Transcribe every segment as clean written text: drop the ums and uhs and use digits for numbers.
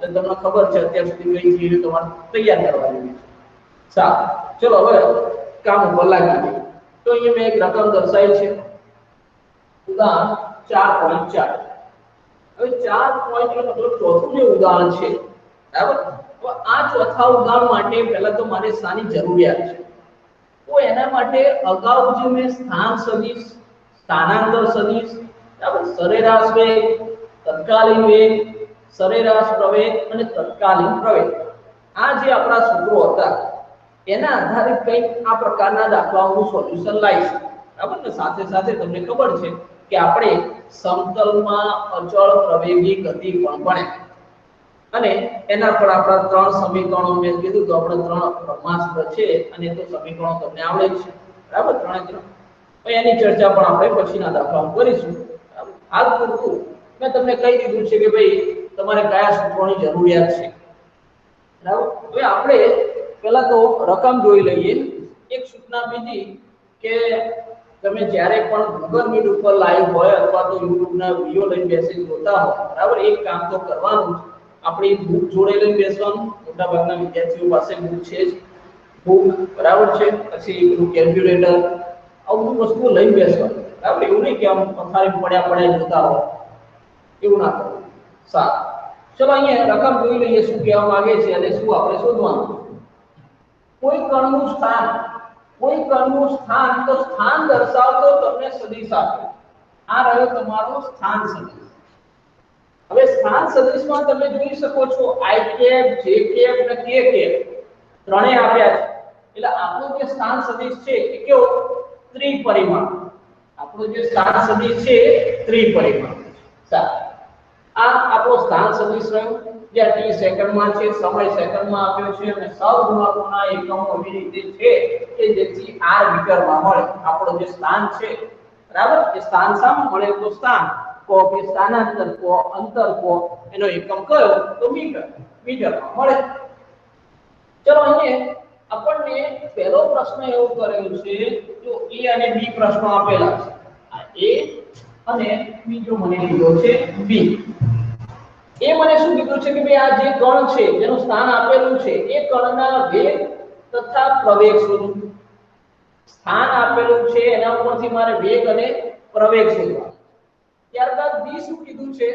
એટલે તમને ખબર છે અત્યાર સુધી કઈ થિયરી તમારે તૈયાર કરવાની છે। સારું, ચલો હવે કામ ઉપર લાગી જઈએ। તો અહીંયા મેં એક રકમ દર્શાવી છે, ઉદાહરણ 4.4। હવે 4 મતલબ ચોથું જે ઉદાહરણ છે, બરાબર। તો આ ચોથા ઉદાહરણ માટે પહેલા તો મારે શાની જરૂરિયાત છે? તો એના માટે અગાઉ જે મેં સ્થાન સદિશ, સ્થાનાંતર સદિશ, બરાબર, સરેરાશ વેગ, તત્કાલીન વેગ, સરેરાશ પ્રવેગ અને તત્કાલીન પ્રવેગ, આ જે આપણા સૂત્રો હતા એના આધારે કંઈક આ પ્રકારના દાખલાઓનું સોલ્યુશન લાવીશું, બરાબર ને। સાથે સાથે તમને ખબર છે કે આપણે સમતલમાં અચળ પ્રવેગી ગતિ પણ ભણ્યા અને એના પર આપણા ત્રણ સમીકરણો મેં કીધું તો આપણે ત્રણ બ્રહ્માસ્ત્ર છે અને તો સમીકરણો તમને આવડે છે, બરાબર, ત્રણે ત્રણ। તો એની ચર્ચા પણ આપણે પછીના દાખલામાં કરીશું, બરાબર। હાલ પૂરતું મેં તમને કહી દીધું છે કે ભાઈ તમારે કયા સૂત્રોની જરૂરિયાત છે, બરાબર। હવે આપણે પહેલા તો રકમ જોઈ લઈએ। એક સૂચના બીજી કે તમે જ્યારે પણ Google Meet ઉપર લાઈવ હોય અથવા તો YouTube ના વિડિયો લઈને બેસી જોતા હો, બરાબર, એક કામ તો કરવાનું, આપણી બુક જોડે લઈને બેસવાનું। મોટાભાગના વિદ્યાર્થીઓ પાસે બુક છે જ, બુક, બરાબર છે, પછી પેલું કેલ્ક્યુલેટર, આવું વસ્તુઓ લઈને બેસવાનું, બરાબર। એવું નહીં કે આમ પથારી પડ્યા જોતા હોય, એવું ના કરવું। સારું, ચલો અહીંયા રકમ જોઈ લઈએ શું કહેવા માંગે છે અને શું આપણે શોધવાનું। કોઈ કણનું સ્થાન, કોઈ કણનું સ્થાન, તો સ્થાન દર્શાવતો તમને સદિશ આપે, આ રહ્યો તમારો સ્થાન સદિશ। હવે સ્થાન સદિશમાં તમે જોઈ શકો છો i કેપ, j કેપ અને k કેપ ત્રણેય આપ્યા છે, એટલે આપણો જે સ્થાન સદિશ છે એ કેવો? ત્રિપરિમાણ। આપણો જે સ્થાન સદિશ છે ત્રિપરિમાણ। સારું, આ આપણો સ્થાન સદિશ રહ્યો, જ્યાં t સેકન્ડમાં છે, સમય સેકન્ડમાં આપ્યો છે અને સહગુણકોના એકમો એવી રીતે છે કે જેથી r મીટરમાં મળે। આપણો જે સ્થાન છે, બરાબર, એ સ્થાન સામે મળે તો સ્થાન કો કે સ્થાનાંતર કો, અંતર કો, એનો એકમ કયો? તો મીટર, મીટરમાં મળે। ચલો અહીંયા આપણને પહેલો પ્રશ્ન એવો કરેલો છે, જો a અને b પ્રશ્નો આપેલા છે, આ a અને બીજો મને લીધો છે b। એ મને શું કીધું છે કે ભાઈ આ જે કણ છે જેનું સ્થાન આપેલું છે એ કણના વેગ તથા પ્રવેગ શોધો। સ્થાન આપેલું છે એના ઉપરથી મારે વેગ અને પ્રવેગ શોધવાનો। ત્યારબાદ બી શું કીધું છે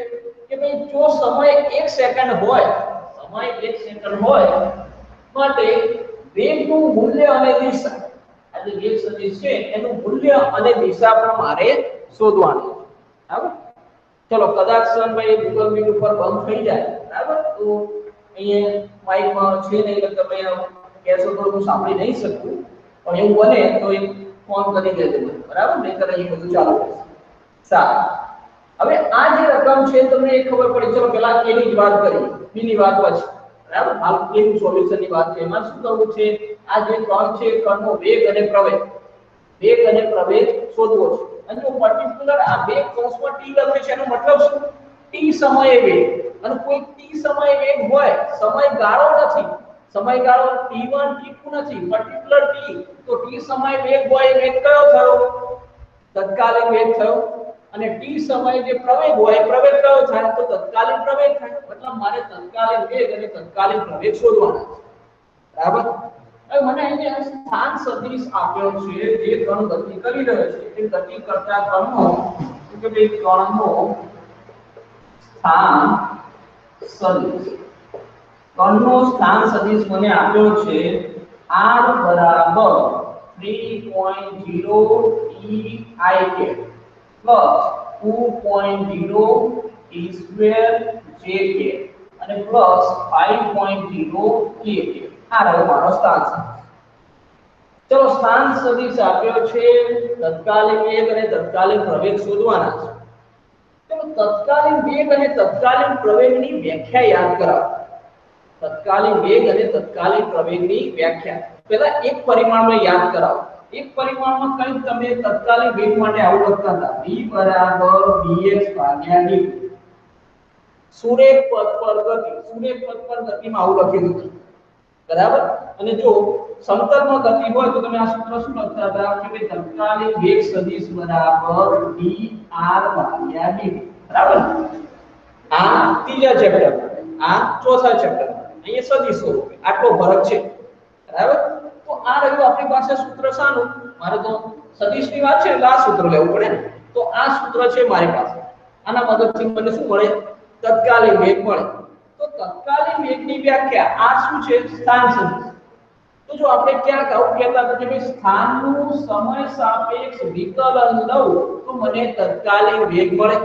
કે ભાઈ જો સમય 1 સેકન્ડ હોય, સમય 1 સેકન્ડ હોય માટે વેગનું મૂલ્ય અને દિશા, આ જે વેગ સદિશ છે એનું મૂલ્ય અને દિશા પણ મારે શોધવાનું છે, બરાબર। ચલો કદાચ ભાઈ Google Meet ઉપર બંધ થઈ જાય, બરાબર, તો અહીંયા માઈકમાં છે નહીં એટલે તમે કહેશો તો હું સાંભળી નહીં શકું, પણ એવું બને તો એક ફોન કરી દેજો, બરાબર, નહીંતર અહીં બધું ચાલુ રહેશે। સારું, હવે આ જે રકમ છે તમને એ ખબર પડી। ચલો પહેલા a ની જ વાત કરીએ, b ની વાત પછી, બરાબર। હાલ a નું સોલ્યુશન ની વાત છે, એમાં શું કરવું છે? આ જે કણ છે કણનો વેગ અને પ્રવેગ, વેગ અને પ્રવેગ શોધવો છે। અને જો પર્ટિક્યુલર આ બે કૌંસમાં t લખ્યું છે એનો મતલબ શું? t સમયે વેગ, અને કોઈ t સમયે વેગ હોય, સમયગાળો નથી, સમયગાળો t1 t2 નથી, પર્ટિક્યુલર t, તો t સમયે વેગ હોય એ વેગ કયો થયો? તત્કાલીન વેગ થયો। અને t સમયે જે પ્રવેગ હોય પ્રવેગ કયો થાય? તો તત્કાલીન પ્રવેગ થાય। મતલબ મારે તત્કાલીન વેગ અને તત્કાલીન પ્રવેગ શોધવાના છે, બરાબર। હવે મને અહીંયા સ્થાન સદિશ આપ્યો છે, જે કણ ગતિ કરી રહ્યો છે એ ગતિ કરતા કણનો કે ભાઈ કણનો સ્થાન સદિશ, કણનો સ્થાન સદિશ મને આપ્યો છે r બરાબર 3.0 ei કે પ્લસ 2.0 t સ્ક્વેર j કે અને પ્લસ 5.0 k કે, આ રહ્યો મારો સ્થાન સદિશ। ચલો સ્થાન સદિશ આપ્યો છે, તત્કાલીન વેગ અને તત્કાલીન પ્રવેગ શોધવાના છે। ચલો તત્કાલીન વેગ અને તત્કાલીન પ્રવેગની વ્યાખ્યા યાદ કરાવો। તત્કાલીન વેગ અને તત્કાલીન પ્રવેગની વ્યાખ્યા પહેલા એક પરિમાણમાં યાદ કરાવો। એક પરિમાણમાં કંઈક તમે તત્કાલીન વેગ માટે આવું લખતા હતા, v બરાબર vx ભાગ્યા dt। સુરેખ પદ પર ગતિ, સુરેખ પદ પર ગતિમાં આવું લખેલું છે, બરાબર। અને જો સમતલમાં ગતિ હોય તો તમે આ સૂત્ર શું લખતા હતા કે ભાઈ તત્કાલીન વેગ સદિશ બરાબર dr ભાગ્યા dt, બરાબર। આ ત્રીજા ચેપ્ટર, આ ચોથા ચેપ્ટર અહીંયા સદીશો આટલો ફરક છે બરાબર તો આ રહ્યું આપણી પાસે સૂત્ર શાનું મારે તો સદીશની વાત છે એટલે આ સૂત્ર લેવું પડે ને તો આ સૂત્ર છે મારી પાસે આના મદદથી મને શું મળે તત્કાલીન વેગ મળે તો તત્કાલીન વેગની વ્યાખ્યા આ શું છે સ્થાન સદિશ તો જો આપણે ક્યાંક આવું કહેતા હતા કે ભાઈ સ્થાનનું સમય સાપેક્ષ વિકલન લઉં તો મને તત્કાલીન વેગ મળે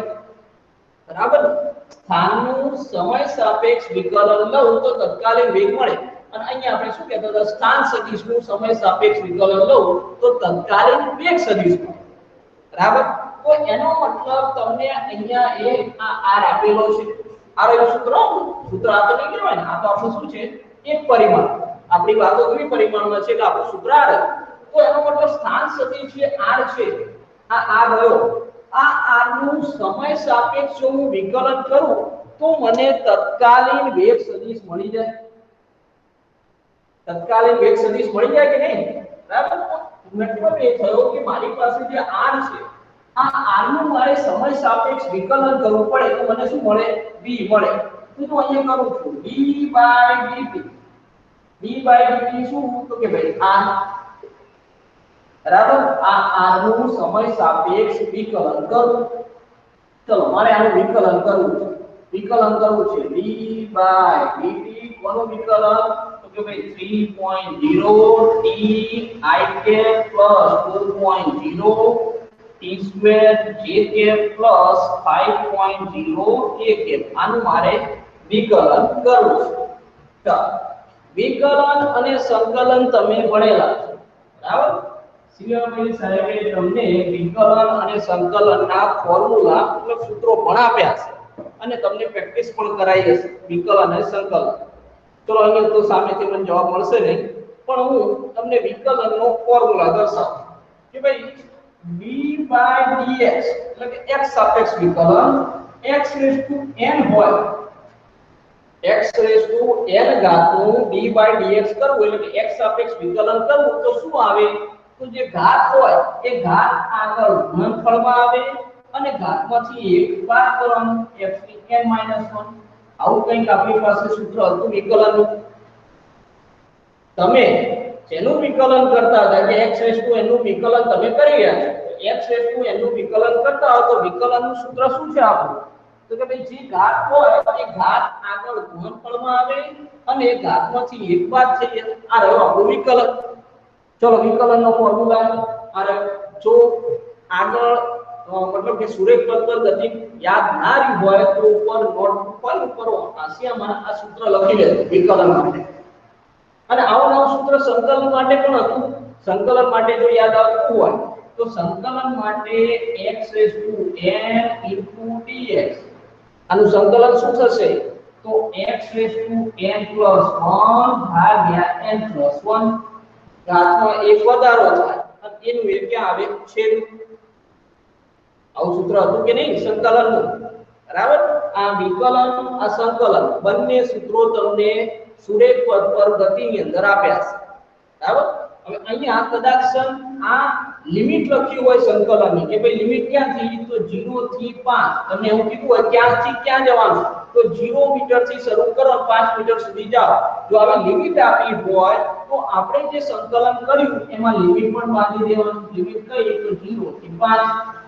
બરાબર સ્થાનનું સમય સાપેક્ષ વિકલન લઉં તો તત્કાલીન વેગ મળે અને અહીંયા આપણે શું કહેતા હતા સ્થાન સદિશનું સમય સાપેક્ષ વિકલન લઉં તો તત્કાલીન વેગ સદિશ મળે બરાબર તો એનો મતલબ તમને અહીંયા આ r આપેલો છે આ રહ્યું સૂત્ર આ તો નહીં કહેવાય ને આ તો આપણું શું છે એક પરિમાણ આપણી વાતો દ્વિપરિમાણમાં છે એટલે આપણું સૂત્ર r તો એનો મતલબ સ્થાન સદિશ જે r છે આ r રહ્યો આ r નું સમય સાપેક્ષ જો હું વિકલન કરું તો મને તત્કાલીન વેગ સદિશ મળી જાય તત્કાલીન વેગ સદિશ મળી જાય કે નહીં બરાબર મતલબ એ થયો કે મારી પાસે જે r છે આ r નું મારે સમય સાપેક્ષ વિકલન કરવું પડે તો મને શું મળે v મળે તો હું અહીંયા કરું છું d/dt શું તો કે ભાઈ r બરાબર આ r નું સમય સાપેક્ષ વિકલન કરું ચલો મારે આનું વિકલન કરવું છે d/dt કોનું વિકલન તો કે ભાઈ 3.0 t I cap plus 4.0 t square j cap plus 5.0 k cap આનું મારે વિકલન કરવું છે વિકલન અને સંકલન તમે ભણેલા છો બરાબર શિવાભાઈ સાહેબે તમને વિકલન અને સંકલનના ફોર્મ્યુલા એટલે સૂત્રો ભણાવ્યા છે અને તમને પ્રેક્ટિસ પણ કરાઈ હશે વિકલન અને સંકલન ચલો અહીંયા તો સામેથી મને જવાબ મળશે નહીં પણ હું તમને વિકલનનો ફોર્મ્યુલા દર્શાવું કે ભાઈ d/dx એટલે કે x સાપેક્ષ વિકલન x n હોય x n ઘાતનું d/dx કરવું એટલે કે x સાપેક્ષ વિકલન કરવું તો શું આવે તો જે ઘાત હોય એ ઘાત આગળ ઘનફળમાં આવે અને ઘાતમાંથી એક બાદ કરવાનું x n - 1 આવું કંઈક આપણી પાસે સૂત્ર હતું વિકલનનું તમે જેનું વિકલન કરતા હતા કે x નું વિકલન તમે કરી રહ્યા છો x નું વિકલન કરતા હો તો વિકલનનું સૂત્ર શું છે આપણું તો કે ભાઈ જે ઘાત હોય એ ઘાત આગળ ઘનફળમાં આવે અને ઘાતમાંથી એક બાદ થઈ આ રહ્યો આપણું વિકલન ચલો વિકલનનો ફોર્મ્યુલા આ જો આગળ मतलब કે સુરેખ પદ પર ગતિ યાદ ના રહી હોય તો ઉપર નોટ ઉપર આસિયામાં આ સૂત્ર લખી લેજો વિકલન માટે અને આવું નવું સૂત્ર સંકલન માટે પણ હતું સંકલન માટે જો યાદ આવતું હોય તો સંકલન માટે x n * dx આનું સંકલન શું થશે તો x n + 1 ભાગ્યા n + 1 ઘાતમાં એક વધારો થાય અને એનું એક ક્યાં આવે છેદ આવું સૂત્ર હતું કે નહીં સંકલનનું બરાબર આ વિકલન આ સંકલન બંને સૂત્રો તમને સુરેખ પદ પર ગતિની અંદર આપ્યા છે બરાબર હવે અહીંયા કદાચ આ લિમિટ લખ્યું હોય સંકલનની કે ભાઈ લિમિટ ક્યાંથી તો 0 થી 5 તમને એવું કીધું હોય ક્યાંથી ક્યાં જવાનું તો 0 મીટર થી શરૂ કરો 5 મીટર સુધી જાઓ જો આવી લિમિટ આપી હોય તો આપણે જે સંકલન કર્યું એમાં લિમિટ પણ બાંધી દેવાની લિમિટ કઈ તો 0 થી 5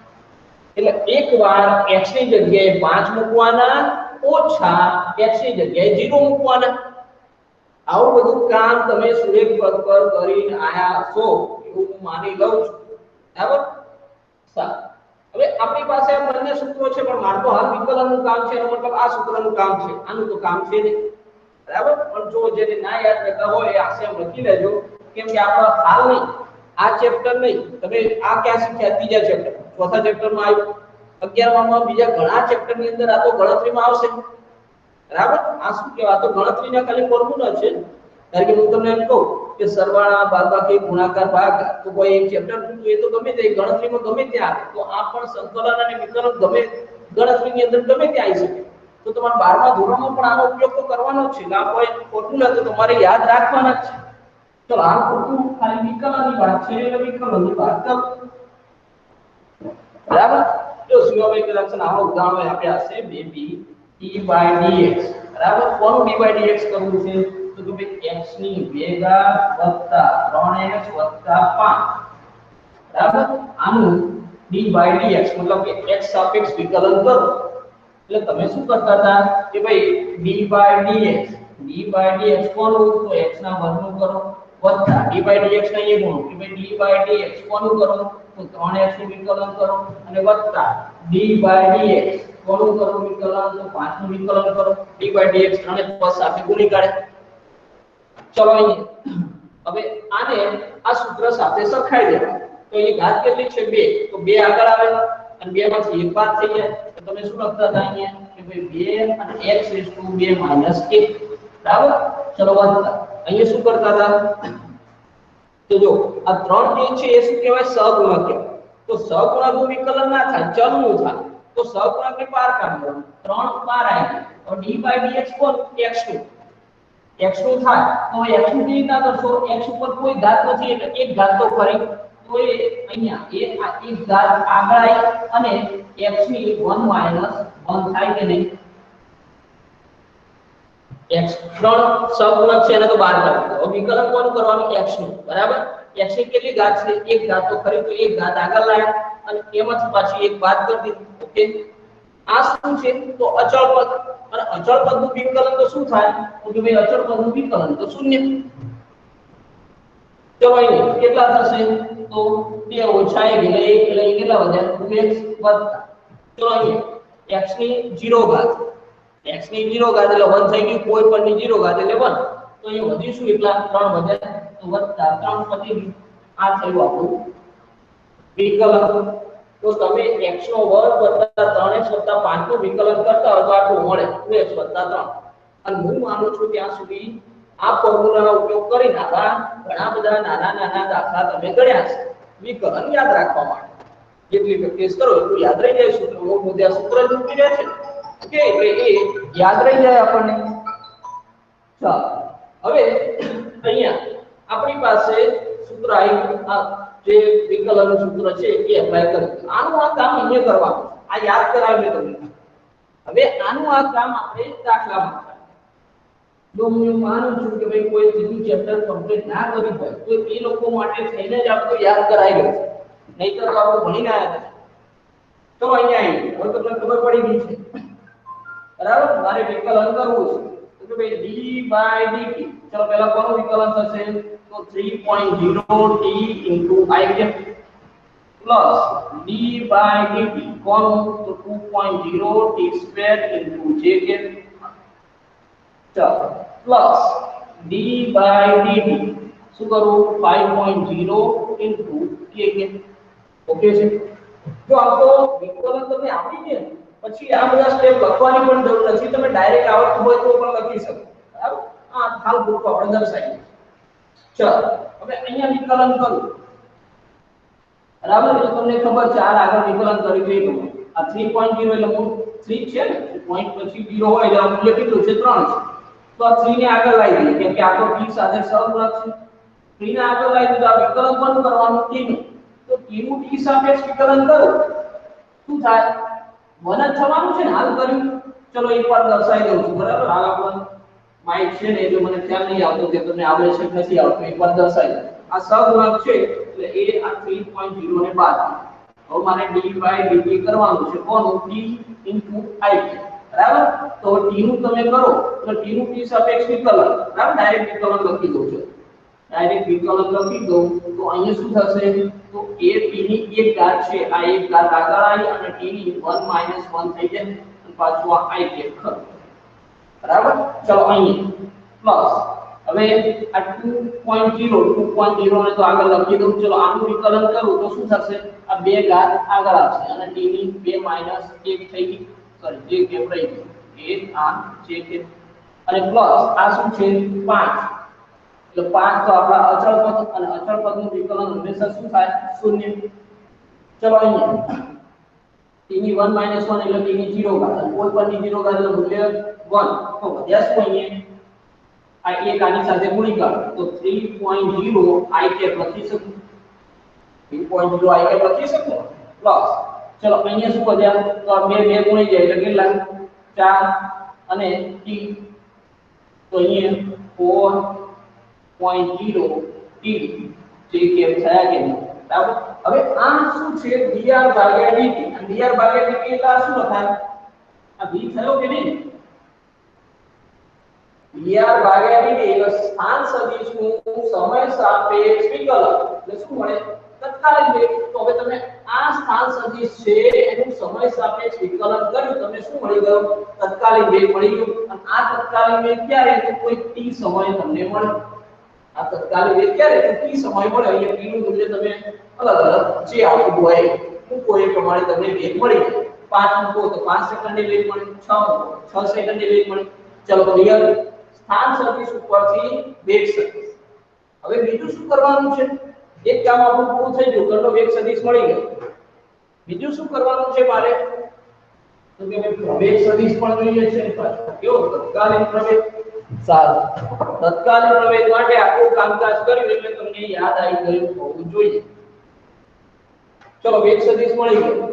એટલે એકવાર x ની જગ્યાએ 5 મૂકવાના ઓછા x ની જગ્યાએ 0 મૂકવાના આવું બધું કામ તમે સુરેખ પદ પર કરીને આયા છો એવું હું માની લઉં છું બરાબર સારું હવે આપણી પાસે આ બંને સૂત્રો છે પણ મારું તો હાલ વિકલનનું કામ છે એનો મતલબ આ સૂત્રનું કામ છે આનું તો કામ છે નહીં બરાબર પણ જો જેને ના યાદ રહેતા હોય એ આશેમ લખી લેજો કેમ કે આપણો હાલ નહીં આ ચેપ્ટર નહીં તમે આ ક્યાં શીખ્યા ત્રીજા ચેપ્ટર ચોથા ચેપ્ટરમાં આવ્યું 11માં બીજા ઘણા ચેપ્ટરની અંદર આ તો ગણતરીમાં આવશે બરાબર આ શું કહેવાય તો ગણતરીના ખાલી ફોર્મ્યુલા છે કારણ કે હું તમને એમ કહું કે સરવાળા બાદબાકી ગુણાકાર ભાગ તો કોઈ એક ચેપ્ટર પૂછું એ તો ગમે તે ગણતરીમાં ગમે ત્યાં તો આ પણ સંકલન અને વિકલન ગમે ગણતરીની અંદર ગમે ત્યાં આવી શકે તો તમારે 12મા ધોરણમાં પણ આનો ઉપયોગ તો કરવાનો જ છે આ કોઈ ફોર્મ્યુલા તો તમારે યાદ રાખવાના જ છે ચલો આ પૂરતું ખાલી વિકલનની વાત છે એટલે વિકલનની વાત કરો બરાબર જો શિવાભાઈ કલેક્શન આવા ઉદાહરણો આપ્યા છે બેબી t/dx બરાબર કોનું dy dx કરવું છે તો કે ભાઈ x ની 2 ઘાત વત્તા 3x વત્તા 5 બરાબર આનું dy dx મતલબ કે x સાપેક્ષ વિકલન કરો એટલે તમે શું કરતા હતા કે ભાઈ dy dx કોનું તો x ના વર્ગનું કરો વત્તા dy dx ના એ ગુણો કે ભાઈ dy dx કોનું કરો તો 3x નું વિકલન કરો અને વત્તા dy dx કોનું કરો વિકલન તો 5 નું વિકલન કરો dy dx ત્રણે પદ સાથે ગુણી કાઢે ચલો અહીંયા હવે આને આ સૂત્ર સાથે સરખાઈ દેવા તો એ ઘાત કેટલી છે 2 તો 2 આગળ આવે અને 2 માંથી એક બાદ થઈ જાય તો તમે શું લખતા હતા અહીંયા કે ભાઈ 2 અને x 2 1 બરાબર ચલો વધતા અહીંયા શું કરતા હતા તો જો આ 3 જે છે એ શું કહેવાય સહગુણક કહેવાય તો સહગુણકનું વિકલન ના થાય ચલનું થાય તો સહગુણકને પાર કાઢવાનો 3 પાર આવી તો dy dx કોણ x2 x2 થાય તો x2 કેવી રીતના કરશો x ઉપર કોઈ ઘાત નથી એટલે એક ઘાત તો ખરી તો એ અહીંયા એક ઘાત આગળ આવી અને x ની 1 1 થાય કે નહીં x 3 સહગુણક છે એને તો બહાર કાઢી દો વિકલન કોનું કરવાનું x નું બરાબર x ની કેટલી ઘાત છે એક ઘાત તો ખરી તો એક ઘાત આગળ લાયા અને એમાંથી પાછી એક બાદ કરી દીધી ઓકે આ શું છે તો અચળ પદ અને અચળ પદનું વિકલન તો શું થાય તો કે ભાઈ અચળ પદનું વિકલન તો શૂન્ય ચલો અહીં કેટલા થશે તો 2 ઓછા 1 એટલે 1 એટલે કેટલા વધ્યા 2x વત્તા ચલો અહીં x ની 0 ઘાત x ની 0 ઘાત એટલે 1 થઈ ગયું કોઈ પણ ની 0 ઘાત એટલે 1 તો અહીં વધીશું એટલા 3 વધ્યા તો વત્તા 3 પતી આ થયું આપણું વિકલન તો તમે x નો વર્ગ વત્તા 3x વત્તા 5 નું વિકલન કરતા હોય તો આટલું મળે 2x વત્તા 3 અને હું માનું છું ત્યાં સુધી આ ફોર્મ્યુલાનો ઉપયોગ કરીને આવા ઘણા બધા નાના દાખલા તમે ગણ્યા છે વિકલન યાદ રાખવા માટે જેટલી પ્રેક્ટિસ કરો એટલું યાદ રહી જાય સૂત્ર મૂળ મુદ્દા સૂત્ર જ મૂકી રહે છે ઓકે એટલે એ યાદ રહી જાય આપણને ચાલો હવે અહીંયા આપણી પાસે સૂત્ર આ જે વિકલનનું સૂત્ર છે એ એપ્લાય કરીએ આનું આ કામ અહીંયા કરવાનું આ યાદ કરાવી લે તમને હવે આનું આ કામ આપણે દાખલામાં જો હું માનું છું કે ભાઈ કોઈ સીધું ચેપ્ટર કમ્પ્લીટ ના કર્યું હોય તો એ લોકો માટે થઈને જ આપણે યાદ કરાવી લો નહીતર તો આપણે ભણીને આવ્યા હતા તો અહીંયા આવી હવે તમને ખબર પડી ગઈ છે બરાબર મારે વિકલન કરવું છે તો કે ભાઈ d/dt ચલો પહેલા કોનું વિકલન થશે તો 3.0 t i plus d/dt કોનું તો 2.0 t square j ચાલો પ્લસ d/dt શું કરું 5.0 k ઓકે છે જો આપકો વિકલન તમે આવડી ગયા પછી આ બધા સ્ટેપ લખવાની પણ જરૂર નથી તમે ડાયરેક્ટ આવડતું હોય તો પણ લખી શકો બરાબર આ હાલ ગ્રુપ આપણે દર્શાવીએ ચાલો હવે અહીંયા વિકલન કરું બરાબર એટલે તમને ખબર છે આ આગળ વિકલન કરી દઈશું આ 3.0 એટલે મૂળ 3 છે ને પોઈન્ટ પછી 0 હોય એટલે મૂલ્ય કેટલું છે 3 છે તો આ 3 ને આગળ લાવી દઈએ કેમ કે આ તો t સાથે સહગુણક છે 3 ને આગળ લાવી દીધું આ વિકલન કોનું કરવાનું t નું તો t નું t સાપેક્ષ વિકલન કરો શું થાય 1 જ થવાનું છે ને હાલ કર્યું ચલો એકવાર દર્શાવી દઉં છું બરાબર હાલ આપણને માઇક છે ને એટલે મને ખ્યાલ નહીં આવતો કે તમને આવડે છે કે નથી આવતું એકવાર દર્શાવી દઉં આ સહગુણક છે એટલે એ આ 3.0 ને બાદ હવે મારે d/dt કરવાનું છે કોનું t * i બરાબર તો t નું તમે કરો તો t નું t સાપેક્ષ વિકલન બરાબર ડાયરેક્ટ વિકલન લખી દઉં છું ડાયરેક્ટ વિકલન લખી દઉં તો અહીંયા શું થશે તો a t ની એક ઘાત છે આ એક ઘાત આગળ આવી અને t ની 1 - 1 થઈ જાય અને પાછું આ i કે ખરું બરાબર ચલો અહીંયા પ્લસ હવે આ 2.0 ને તો આગળ લખી દઉં ચલો આનું વિકલન કરું તો શું થશે આ બે ઘાત આગળ આવશે અને t ની 2 - 1 થઈ ગઈ સોરી જે કેમ રહી ગયું એ આ જે કે અને પ્લસ આ શું છે 5 એટલે 5 તો આપણા અચળ પદ અને અચળ પદનું વિકલન હંમેશા શું થાય શૂન્ય ચલો અહીંયા t ની 1 - 1 એટલે t ની 0 ઘાત અને કોઈ પણ ની 0 ઘાત એટલે મૂલ્ય 1 તો વધ્યા શું અહીંયા આ એક આની સાથે ગુણી કાઢો તો 3.0 i કે લખી શકું 3.0 i કે લખી શકું પ્લસ ચલો અહીંયા શું વધ્યા તો બે ગુણી જાય એટલે કેટલા 4 અને t તો અહીંયા 4.0 t જે કે થયા કે નહીં બરાબર હવે આ શું છે dr ભાગ્યા dt અને dr ભાગ્યા dt એટલે આ શું લખાય આ v થયો કે નહીં dr ભાગ્યા dt એટલે સ્થાન સદિશનું સમય સાપેક્ષ વિકલન એટલે શું મળે તત્કાલીન વેગ તો હવે તમે આ સ્થાન સદિશ છે એનું સમય સાપેક્ષ વિકલન કર્યું તમને શું મળી ગયું તત્કાલીન વેગ મળી ગયો અને આ તત્કાલીન વેગ ક્યારે તો કોઈ t સમય તમને મળે આ તત્કાલીન વેગ ક્યારે તો t સમય મળે અહીંયા t નું મૂલ્ય તમે અલગ અલગ જે આપવું હોય મૂકો એ પ્રમાણે તમને વેગ મળી જાય 5 મૂકો તો 5 સેકન્ડની વેગ મળે 6 મૂકો 6 સેકન્ડની વેગ મળે ચલો ક્લિયર સ્થાન સદિશ ઉપરથી વેગ સદિશ હવે બીજું શું કરવાનું છે એક કામ આપણું પૂરું થઈ ગયું ઘરનો વેગ સદિશ મળી ગયો બીજું શું કરવાનું છે મારે તો કે પ્રવેગ સદિશ પણ જોઈએ છે કેવો તત્કાલીન પ્રવેગ સારું તત્કાલીન પ્રવેગ માટે આખું કામકાજ કર્યું એટલે તમને યાદ આવી ગયું હોવું જોઈએ ચલો વેગ સદિશ મળી ગયો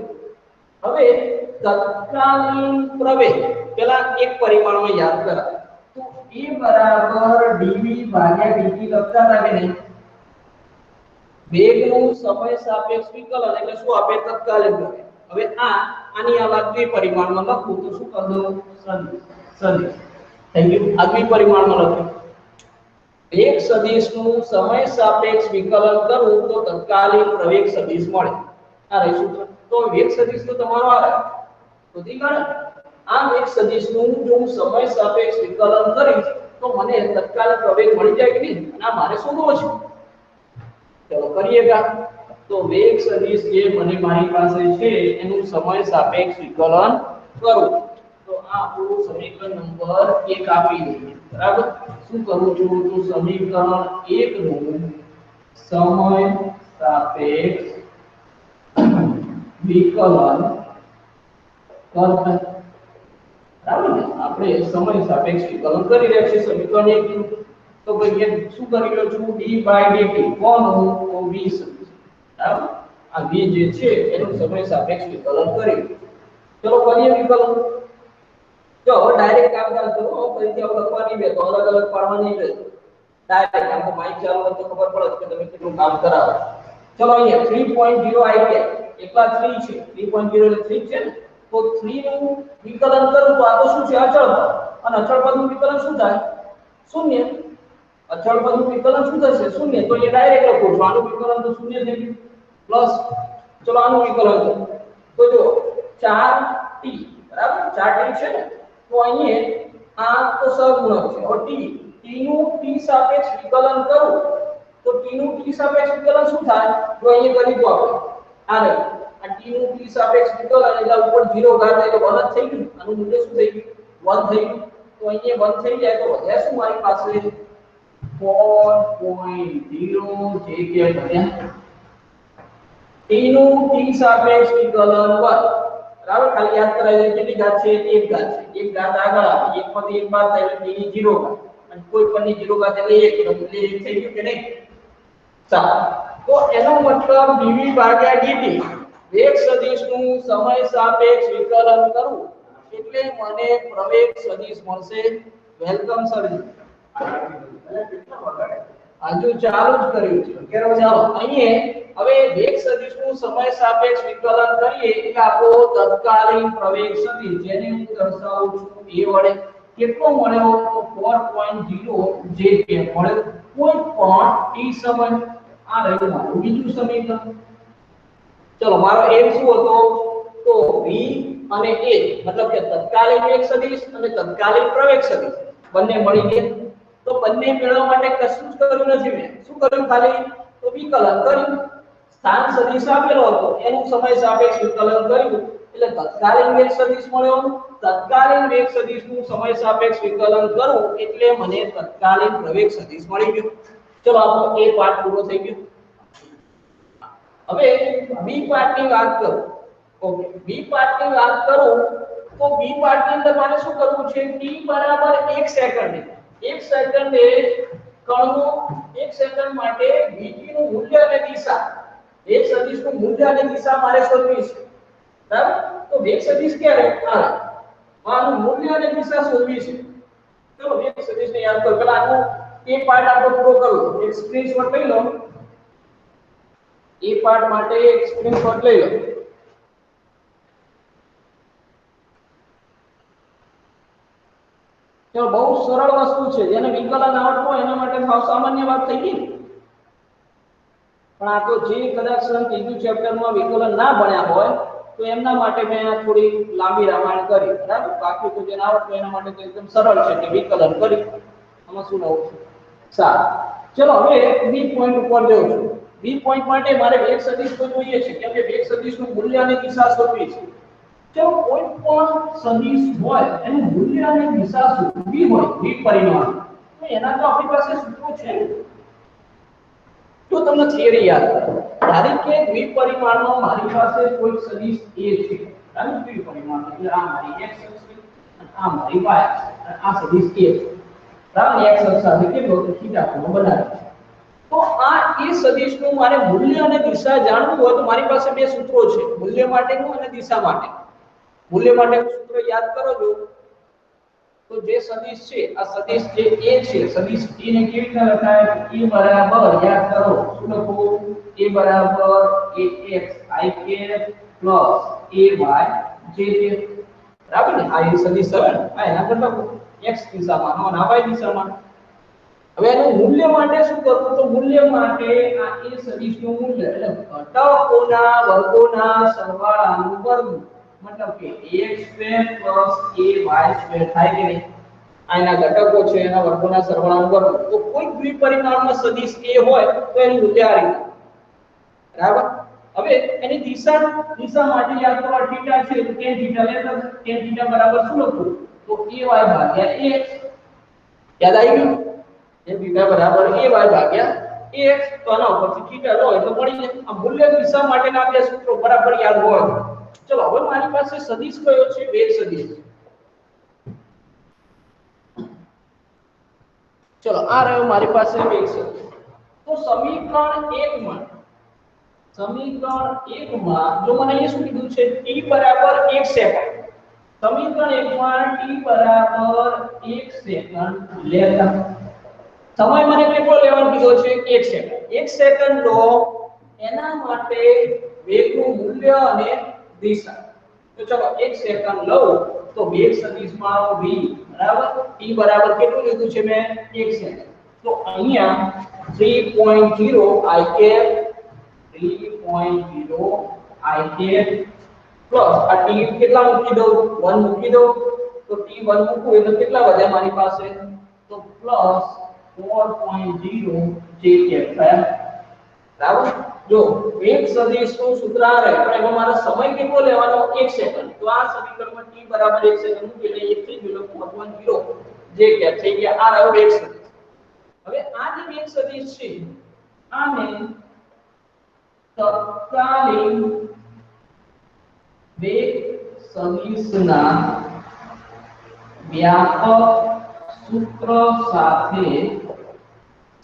હવે તત્કાલીન પ્રવેગ પેલા એક પરિમાણમાં યાદ કરા તો a બરાબર dv ભાગ્યા dt લખતા હતા કે નહીં વેગનું સમય સાપેક્ષ વિકલન એટલે શું આપે તત્કાલીન પ્રવેગ હવે આની આ વાત પરિમાણમાં લખું તો શું કરી દઉં સદિશ થેન્ક યુ આ પરિમાણમાં લખું વેગ સદિશનું સમય સાપેક્ષ વિકલન કરું તો તત્કાલીન પ્રવેગ સદિશ મળે આ રહી સૂત્ર તો વેગ સદિશ તો તમારો આ રહે તો દીકરા આ વેગ સદિશનું જો હું સમય સાપેક્ષ વિકલન કરીશ તો મને તત્કાલીન પ્રવેગ મળી જાય કે નહીં અને આ મારે શોધવો છે ચલો કરીએગા તો વેગ સદિશ જે મને મારી પાસે છે એનું સમય સાપેક્ષ વિકલન કરું તો આ આપણું સમીકરણ નંબર 1 આપી દઈએ બરાબર શું કરું છું તો સમીકરણ 1 નું સમય સાપેક્ષ વિકલન કરતા બરાબર ને આપણે સમય સાપેક્ષ વિકલન કરી રહ્યા છીએ સમીકરણ 1 નું તો ભાઈ શું કરી રહ્યો છું d/dt કોનું તો v સદિશ બરાબર આ v જે છે એનું સમય સાપેક્ષ વિકલન કરી ચલો કરીએ વિકલન જો ડાયરેક્ટ કામ કરો ફરીથી આપણે લખવાની બે તો અલગ અલગ પાડવાની છે ડાયરેક્ટ આમ તો માઈક ચાલુ હોય તો ખબર પડે કે તમે કેટલું કામ કરાવો ચલો અહીંયા 3.0 આવી ગયા એકલા 3 છે 3.0 એટલે 3 છે ને તો 3 નું વિકલન કરું તો આ તો શું છે અચળ પદ અને અચળ પદનું વિકલન શું થાય શૂન્ય અચળ પદનું વિકલન શું થશે શૂન્ય તો એ ડાયરેક્ટ લખો છો આનું વિકલન તો શૂન્ય થઈ ગયું પ્લસ ચલો આનું વિકલન કરો તો જો 4t બરાબર 4t છે ને તો અહીંયા આ તો સહગુણક છે और t નું t સાપેક્ષ વિકલન કરું તો t નું t સાપેક્ષ વિકલન શું થાય તો અહીંયા કરી દો આપણે આ રે આ t નું t સાપેક્ષ વિકલન એટલે ઉપર 0 ઘાત એટલે 1 જ થઈ ગયું આનું મૂલ્ય શું થઈ ગયું 1 થઈ ગયું તો અહીંયા 1 થઈ જાય તો વધ્યા શું મારી પાસે 4.0 જે કે બન્યા t નું t સાપેક્ષ વિકલન 1 બરાબર ખાલી યાદ કરાવી દે કેટલી ઘાત છે એક ઘાત છે એક ઘાત આગળ આવે એક માંથી એક બાદ થાય એટલે t ની 0 ઘાત અને કોઈ પણ ની 0 ઘાત એટલે 1 એટલે મૂલ્ય 1 થઈ ગયું કે નહીં ચાલો તો એનો મતલબ dv ભાગ્યા dt વેગ સદિશનું સમય સાપેક્ષ વિકલન કરું એટલે મને પ્રવેગ સદિશ મળશે વેલકમ સર આજુ ચાલુ જ કર્યું છે કેરો ચાલો અહીંયા હવે વેગ સદિશનું સમય સાપેક્ષ વિકલન કરીએ એટલે આપણો તત્કાલીન પ્રવેગ સદિશ જેને હું દર્શાવું છું એ વડે કેટલો મળ્યો તો 4.0 જે કે મળ્યો કોઈ પણ t સમય આ રહ્યું મારું બીજું સમીકરણ ચલો મારો એમ શું હતો તો v અને a મતલબ કે તત્કાલીન વેગ સદિશ અને તત્કાલીન પ્રવેગ સદિશ બંને મળી ગયા તો બંને મેળવવા માટે કશું જ કર્યું નથી મેં શું કર્યું ખાલી તો વિકલન કર્યું સ્થાન સદિશ આપેલો હતો એનું સમય સાપેક્ષ વિકલન કર્યું એટલે તત્કાલીન વેગ સદિશ મળ્યો તત્કાલીન વેગ સદિશનું સમય સાપેક્ષ વિકલન કરું એટલે મને તત્કાલીન પ્રવેગ સદિશ મળી ગયો ચલો આપણો એ પાર્ટ પૂરો થઈ ગયો હવે બી પાર્ટની વાત કરું ઓકે બી પાર્ટની વાત કરું તો બી પાર્ટની અંદર મારે શું કરવું છે t બરાબર 1 સેકન્ડ 1 સેકન્ડે કણનો 1 સેકન્ડ માટે vt નું મૂલ્ય અને દિશા વેગ સદિશનું મૂલ્ય અને દિશા મારે શોધવી છે બરાબર તો વેગ સદિશ ક્યારે આ આનું મૂલ્ય અને દિશા શોધવી છે. ચલો એક સદિશને યાદ કરો. પેલા આનો એ પાર્ટ આપણે પૂરો કરો. એક સ્ક્રીનશોટ લઈ લો. એ પાર્ટ માટે એક સ્ક્રીનશોટ લઈ લો. ચલો બહુ સરળ વસ્તુ છે. જેને વિકલન આવડતું હોય એના માટે સાવ સામાન્ય વાત થઈ ગઈ. પણ આ તો જે કદાચ ત્રીજું ચેપ્ટરમાં વિકલન ના ભણ્યા હોય તો એમના માટે મેં થોડી લાંબી રામાયણ કરી, બરાબર. બાકી તો જેને આવડતું એના માટે તો એકદમ સરળ છે કે વિકલન કરી. આમાં શું નવું છે? સારું, ચલો હવે બી પોઈન્ટ ઉપર જઉં છું. બી પોઈન્ટ માટે મારે વેગ સદિશ તો જોઈએ છે, કેમ કે વેગ સદિશનું મૂલ્ય અને દિશા શોધવી છે. ચલો કોઈ પણ સદિશ હોય એનું મૂલ્ય અને દિશા શોધવી હોય દ્વિપરિમાણ, તો એના તો આપણી પાસે સૂત્રો છે. તો તમને થિયરી યાદ કરો. ધારો કે દ્વિપરિમાણમાં મારી પાસે કોઈ સદિશ a છે. બરાબર, દ્વિપરિમાણ એટલે આ મારી x અક્ષ છે અને આ મારી y અક્ષ છે. અને આ સદિશ a છે. બરાબર, x અક્ષ સાથે કેટલો થીટા કોણ બનાવે છે. તો આ એ સદિશનું મારે મૂલ્ય અને દિશા જાણવું હોય તો મારી પાસે બે સૂત્રો છે, મૂલ્ય માટેનું અને દિશા માટે. મૂલ્ય માટેનું સૂત્ર યાદ કરો છો તો જે સદિશ છે આ સદિશ જે a છે, સદિશ a ને કેવી રીતે લખાય? a બરાબર યાદ કરો શું લખું? a બરાબર ax ik plus ay j બરાબર ને? આ એ સદિશ છે ને, આ એના કરતા x દિશામાં અને y દિશામાં. હવે એનું મૂલ્ય માટે શું કરવું? તો મૂલ્ય માટે આ એ સદિશનું મૂલ્ય એટલે ઘટકોના વર્ગોના સરવાળાનું વર્ગ, મતલબ કે ax2 + ay2 થાય કે નહીં? આના ઘટકો છે એના વર્ગોના સરવાળાનો વર્ગ. તો કોઈ દ્વિપરિમાણમાં સદિશ a હોય તો એનું મૂલ્ય આ રીતે. બરાબર. હવે એની દિશા માટે યાદ કરો થીટા છે તો tan થીટા લેતા tan થીટા બરાબર શું લખું? તો ay ભાગ્યા ax. યાદ આવી ગયું? tan થીટા બરાબર ay ભાગ્યા ax. તો આના ઉપરથી થીટા લો એટલે મળી જાય. આ મૂલ્ય દિશા માટેના બે સૂત્રો બરાબર યાદ હોય. ચલો હવે મારી પાસે સદિશ કયો છે? વેગ સદિશ. ચલો આ રહ્યો મારી પાસે વેગ સદિશ. તો સમીકરણ 1 માં જો મને એ શું કીધું છે? t બરાબર 1 સેકન્ડ. સમીકરણ 1 માં t બરાબર 1 સેકન્ડ લેતા સમય મને કેટલો લેવાનો કીધો છે? 1 સેકન્ડ. 1 સેકન્ડ લો એના માટે વેગનું મૂલ્ય અને દિશા. તો ચલો 1 સેકન્ડ લઉં તો વેગ સદિશમાં v બરાબર t બરાબર કેટલું લીધું છે મેં? 1 સેકન્ડ. તો અહીંયા 3.0 i cap 3.0 i cap plus આ t કેટલા મૂકી દઉં? 1 મૂકી દઉં. તો t 1 મૂકું એટલે કેટલા વધ્યા મારી પાસે? તો પ્લસ 4.0 j cap થયા. બરાબર. જો વેગ સદિશનું સૂત્ર આ રહે પણ એમાં મારો સમય કેટલો લેવાનો? 1 સેકન્ડ. તો આ સમીકરણમાં t બરાબર 1 સેકન્ડ મૂકી એટલે 1 થઈ ગયો 4.0 જે cap થઈ ગયા. આ રહ્યો વેગ સદિશ. હવે આ જે વેગ સદિશ છે આને તત્કાલીન વેગ સદિશના વ્યાપક સૂત્ર સાથે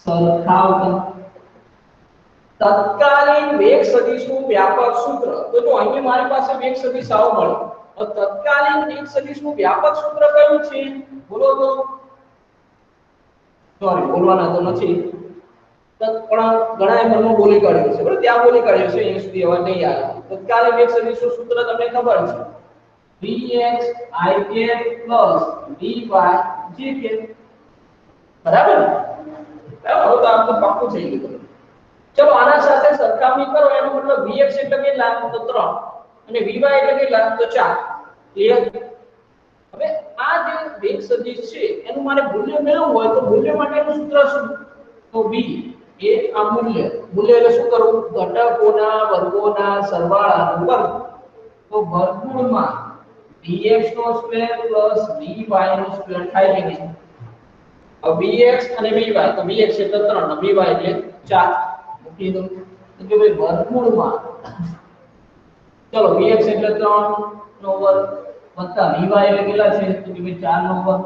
સરખાવતા. તત્કાલીન વેગ સદિશનું વ્યાપક સૂત્ર. તો જો અહીં મારી પાસે વેગ સદિશ આવો મળ્યો. તો તત્કાલીન વેગ સદિશનું વ્યાપક સૂત્ર કયું છે? બોલો તો. સોરી બોલવાના તો નથી પણ ઘણા મનમાં બોલી કાઢ્યું છે. બરાબર, ત્યાં બોલી કાઢ્યું છે, અહીં સુધી અવાજ નહીં આવે. તત્કાલીન વેગ સદિશનું સૂત્ર તમને ખબર છે, vx i cap plus vy j cap. બરાબર. હવે તો આમ તો પાક્કું થઈ ગયું. ચલો આના સાથે સરખામણી કરો. એનો મતલબ vx એટલે કેટલા? તો 3 અને vy એટલે કેટલા? તો 4. ક્લિયર? હવે આ જે વેગ સદિશ છે એનું મારે મૂલ્ય મેળવવું હોય તો મૂલ્ય માટેનું સૂત્ર શું? તો v એ આ મૂલ્ય એટલે શું કરવું? ઘટકોના વર્ગોના સરવાળાનો વર્ગ. તો વર્ગમૂળમાં vx² + vy² થાય કે નહીં? હવે vx અને vy, તો vx એટલે 3 અને vy એટલે 4 મૂકી દો. તો કે ભાઈ વર્ગમૂળમાં ચલો vx એટલે 3 નો વર્ગ વત્તા vy એટલે કેટલા છે? તો કે ભાઈ 4 નો વર્ગ.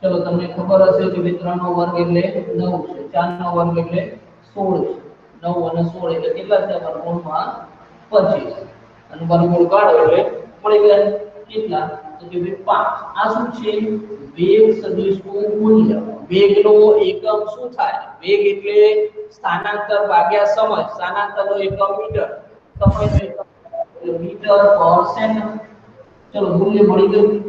ચલો તમને ખબર હશે કે ભાઈ 3 નો વર્ગ એટલે 9 છે, 4 નો વર્ગ એટલે 16 છે. 9 અને 16 એટલે કેટલા થયા? વર્ગમૂળમાં 25 અને વર્ગમૂળ કાઢો એટલે મળી જાય. કેટલા તો કે ભાઈ 5 આ શું છે વેગ સદિશનું મૂલ્ય વેગનો એકમ શું થાય વેગ એટલે સ્થાનાંતર ભાગ્યા સમય સ્થાનાંતરનો એકમ મીટર સમયનો એકમ મીટર પર સેકન્ડ ચલો મૂલ્ય મળી ગયું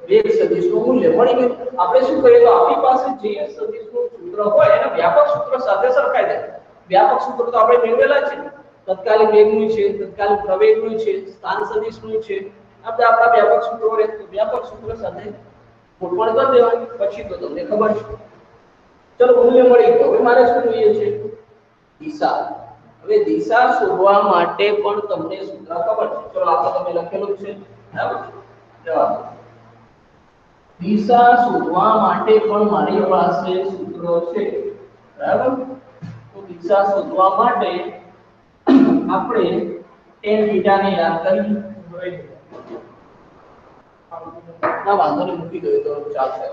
વેગ સદિશનું મૂલ્ય મળી ગયું આપણે શું કરીએ તો આપણી પાસે જે સદિશનું સૂત્ર હોય એના વ્યાપક સૂત્ર સાથે સરખાઈ દે વ્યાપક સૂત્ર તો આપણે મેળવેલા છે તત્કાલિક વેગનું છે તત્કાલિક પ્રવેગનું છે સ્થાન સદિશનું છે આ બધા આપણા વ્યાપક સૂત્રો રહે તો વ્યાપક સૂત્ર સાથે ગોઠવણ કરી દેવાની પછી તો તમને ખબર છે ચલો મૂલ્ય મળી ગયું હવે મારે શું જોઈએ છે દિશા હવે દિશા શોધવા માટે પણ તમને સૂત્ર ખબર છે ચલો આ તો તમે લખેલું છે બરાબર જવાબ દિશા શોધવા માટે પણ મારી પાસે સૂત્ર છે બરાબર તો દિશા શોધવા માટે આપણે tan θ ને યાદ કરી ના વાંધો નહીં મૂકી દો તો ચાલશે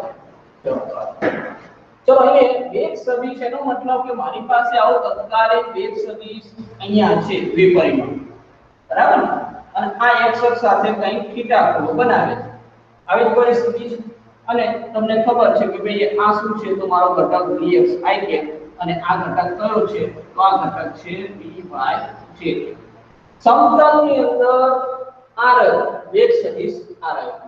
ચલો અહીંયા વેગ સદિશ એનો મતલબ કે મારી પાસે આવો તત્કાલિક વેગ સદિશ અહીંયા છે બે પરિમાણ બરાબર અને આ x અક્ષ સાથે કંઈક θ ખૂણો બનાવે છે આવી પરિસ્થિતિ છે અને તમને ખબર છે કે ભાઈ આ શું છે તો મારો ઘટક dx i કે અને આ ઘટક કયો છે તો આ ઘટક છે dy છે સમતલની અંદર આ રહ્યો વેગ સદિશ આ રહ્યો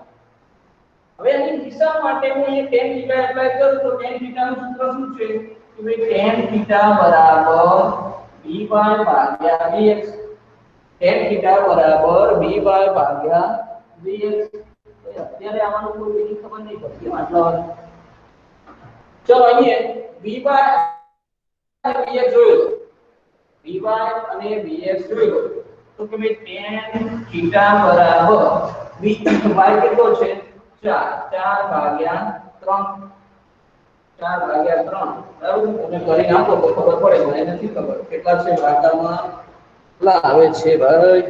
હવે આની દિશા માટે હું અહીંયા tan θ એપ્લાય કરું તો tan θ નું સૂત્ર શું છે કે ભાઈ tan θ બરાબર dy ભાગ્યા dx tan θ બરાબર dy ભાગ્યા dx અત્યારે આવાનું કોઈ બીજી ખબર નહીં પડતી આટલા ચલો અહીંયા dy અને dx જોયો dy અને dx જોયો તો કે ભાઈ tan θ બરાબર y કેટલો છે 4 ભાગ્યા 3 બરાબર તમે કરી નાખો તો ખબર પડે મને નથી ખબર કેટલા છે ભાગામાં કેટલા આવે છે ભાઈ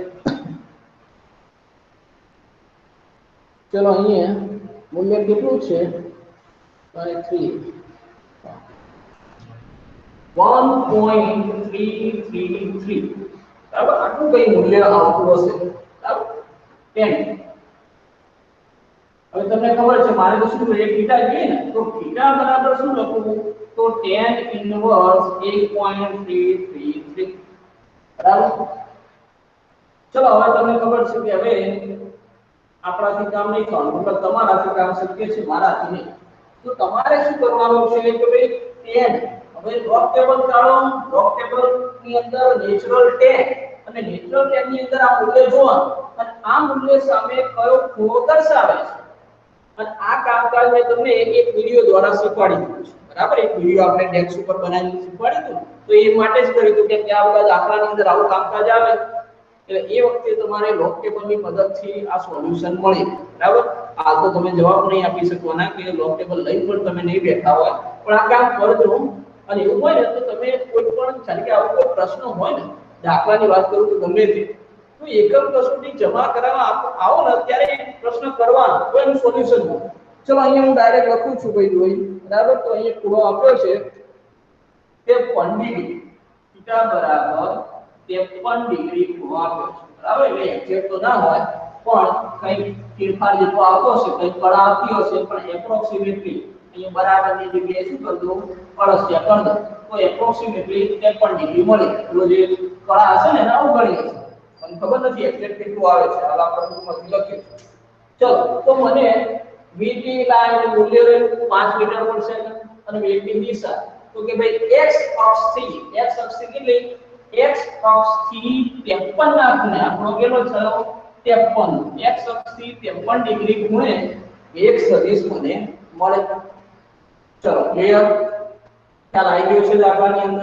ચલો અહીંયા મૂલ્ય કેટલું છે 3 1.333 બરાબર આટલું કઈ મૂલ્ય આવતું હશે બરાબર 10 હવે તમને ખબર છે મારે તો શું એક θ જોઈએ ને તો θ બરાબર શું લખવું તો tan ઇન્વર્સ 1.333 બરાબર ચલો હવે તમને ખબર છે કે હવે આપણાથી કામ નહીં થવાનું મતલબ તમારાથી કામ શક્ય છે મારાથી નહીં તો તમારે શું કરવાનું છે કે ભાઈ tan હવે લોગ ટેબલ કાઢો લોગ ટેબલ ની અંદર નેચરલ tan અને નેચરલ tan ની અંદર આ મૂલ્ય જોવાનું અને આ મૂલ્ય સામે કયો ખૂણો દર્શાવે છે અને આ કામકાજ મેં તમને એક વિડિયો દ્વારા શીખવાડી દીધું છે બરાબર એક વિડિયો આપણે ડેસ્ક ઉપર બનાવીને શીખવાડી દીધું તો એ માટે જ કર્યું હતું કે ત્યાં બધા દાખલાની અંદર આવું કામકાજ આવે એટલે એ વખતે તમારે લોગ ટેબલની મદદથી આ સોલ્યુશન મળે બરાબર આ તો તમે જવાબ નહીં આપી શકવાના કે લોગ ટેબલ લઈ પણ તમે નહીં બેઠા હોય પણ આ કામ કરજો અને એવું હોય ને તો તમે કોઈ પણ જાણે કે આવો કોઈ પ્રશ્ન હોય ને દાખલાની વાત કરું તો ગમે તે તો એકમ કસોટી જમા કરાવવા આવો ને ત્યારે પ્રશ્ન કરવાનો તો એનું સોલ્યુશન મળે ચલો અહીંયા હું ડાયરેક્ટ લખું છું ભાઈ જોઈ બરાબર તો અહીંયા ખૂણો આપ્યો છે 53 ડિગ્રી θ બરાબર 53 ડિગ્રી ખૂણો આપ્યો છે બરાબર એટલે એક્ઝેક્ટ તો ના હોય પણ કઈ ફેરફાર જેટલો આવતો હશે કઈ કળા આવતી હશે પણ એપ્રોક્સિમેટલી અહીંયા બરાબરની જગ્યાએ શું કરી દો અળસિયા કરી દો તો એપ્રોક્સિમેટલી 53 ડિગ્રી મળે એટલે જે કળા હશે ને એના ઉગડી હશે મને ખબર નથી એક્ઝેક્ટ કેટલું આવે છે હાલ આપણે ટૂંકમાં લખ્યું ચલો તો મને vt લાઈન મૂલ્ય રહ્યું 5 મીટર પર સેકન્ડ અને વેગની દિશા તો કે ભાઈ x અક્ષથી કેટલી x અક્ષથી 53 ના ખૂણે આપણો કેટલો થયો 53 x અક્ષથી 53 ડિગ્રી ખૂણે વેગ સદિશ મને મળે ચલો ક્લિયર ખ્યાલ આવી ગયો છે દાખલાની અંદર